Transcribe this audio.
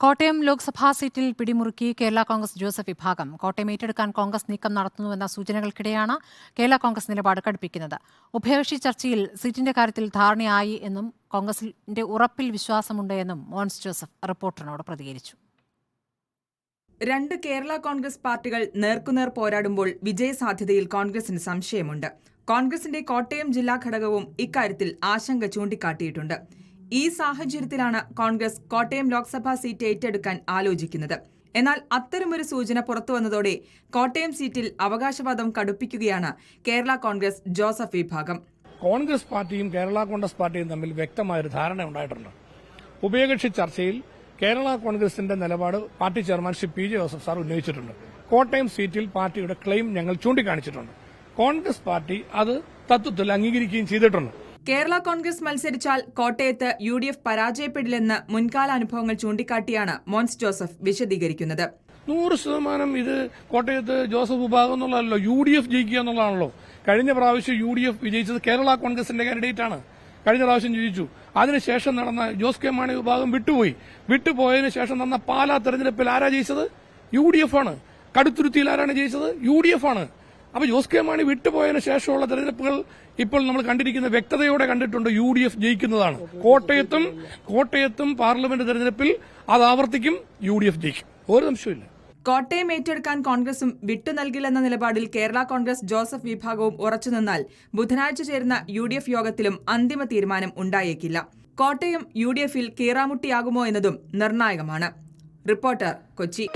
കോട്ടയം ലോക്സഭാ സീറ്റിൽ പിടിമുറുക്കി കേരള കോൺഗ്രസ് ജോസഫ് വിഭാഗം. കോട്ടയം ഏറ്റെടുക്കാൻ കോൺഗ്രസ് നീക്കം നടത്തുന്നുവെന്ന സൂചനകൾക്കിടെയാണ് കേരള കോൺഗ്രസ് നിലപാട് കടുപ്പിക്കുന്നത്. ഉഭയകക്ഷി ചർച്ചയിൽ സീറ്റിന്റെ കാര്യത്തിൽ ധാരണയായി എന്നും കോൺഗ്രസിന്റെ ഉറപ്പിൽ വിശ്വാസമുണ്ട് എന്നും മോൻസ് ജോസഫ് റിപ്പോർട്ടറിനോട് പ്രതികരിച്ചു. രണ്ട് കേരള കോൺഗ്രസ് പാർട്ടികൾ നേർക്കുനേർ പോരാടുമ്പോൾ വിജയസാധ്യതയിൽ കോൺഗ്രസിന് സംശയമുണ്ട്. കോൺഗ്രസിന്റെ കോട്ടയം ജില്ലാ ഘടകവും ഇക്കാര്യത്തിൽ ആശങ്ക ചൂണ്ടിക്കാട്ടിയിട്ടുണ്ട്. ഈ സാഹചര്യത്തിലാണ് കോൺഗ്രസ് കോട്ടയം ലോക്സഭാ സീറ്റ് ഏറ്റെടുക്കാൻ ആലോചിക്കുന്നത്. എന്നാൽ അത്തരമൊരു സൂചന പുറത്തുവന്നതോടെ കോട്ടയം സീറ്റിൽ അവകാശവാദം കടുപ്പിക്കുകയാണ് കേരള കോൺഗ്രസ് ജോസഫ് വിഭാഗം. കോൺഗ്രസ് പാർട്ടിയും കേരള കോൺഗ്രസ് പാർട്ടിയും തമ്മിൽ വ്യക്തമായൊരു ധാരണ ഉണ്ടായിട്ടുണ്ട്. ഉഭയകക്ഷി ചർച്ചയിൽ കേരള കോൺഗ്രസിന്റെ നിലപാട് party chairman Shri P J Joseph sir ഉന്നയിച്ചിട്ടുണ്ട്. കോട്ടയം സീറ്റിൽ പാർട്ടിയുടെ ക്ലെയിം ഞങ്ങൾ ചൂണ്ടിക്കാണിച്ചിട്ടുണ്ട്. കോൺഗ്രസ് പാർട്ടി അത് തത്വത്തിൽ അംഗീകരിക്കുകയും ചെയ്തിട്ടുണ്ട്. കേരള കോൺഗ്രസ് മത്സരിച്ചാൽ കോട്ടയത്ത് UDF പരാജയപ്പെടില്ലെന്ന് മുൻകാല അനുഭവങ്ങൾ ചൂണ്ടിക്കാട്ടിയാണ് മോൻസ് ജോസഫ് വിശദീകരിക്കുന്നത്. 100% ഇത് കോട്ടയത്ത് ജോസഫ് വിഭാഗം എന്നുള്ളതല്ലോ, UDF ജയിക്കുക എന്നുള്ളതാണല്ലോ. കഴിഞ്ഞ പ്രാവശ്യം UDF വിജയിച്ചത് കേരള കോൺഗ്രസിന്റെ കാൻഡിഡേറ്റ് ആണ്. കഴിഞ്ഞ പ്രാവശ്യം ജയിച്ചു. അതിനുശേഷം നടന്ന ജോസ് കെ മാണി വിഭാഗം വിട്ടുപോയതിനു ശേഷം നടന്ന പാലാ തെരഞ്ഞെടുപ്പിൽ ആരാ ജയിച്ചത്? UDF ആണ്. കടുത്തുരുത്തിയിൽ ആരാണ് ജയിച്ചത്? UDF ആണ്. അപ്പൊ ജോസ് കെ മാണി വിട്ടുപോയതിനു ശേഷമുള്ള തെരഞ്ഞെടുപ്പുകൾ ഇപ്പോൾ നമ്മൾ കണ്ടിരിക്കുന്ന വ്യക്തതയോടെ കണ്ടിട്ടുണ്ട്. UDF ജയിക്കുന്നതാണ്. കോട്ടയത്തും പാർലമെന്റ് തെരഞ്ഞെടുപ്പിൽ അത് ആവർത്തിക്കും. UDF ജയിക്കും, ഒരു സംശയമില്ല. കോട്ടയം ഏറ്റെടുക്കാൻ കോൺഗ്രസും വിട്ടുനൽകില്ലെന്ന നിലപാടിൽ കേരള കോൺഗ്രസ് ജോസഫ് വിഭാഗവും ഉറച്ചുനിന്നാൽ ബുധനാഴ്ച ചേരുന്ന UDF യോഗത്തിലും അന്തിമ തീരുമാനം ഉണ്ടായേക്കില്ല. കോട്ടയം UDFൽ കീറാമുട്ടിയാകുമോ എന്നതും നിർണായകമാണ്. റിപ്പോർട്ടർ, കൊച്ചി.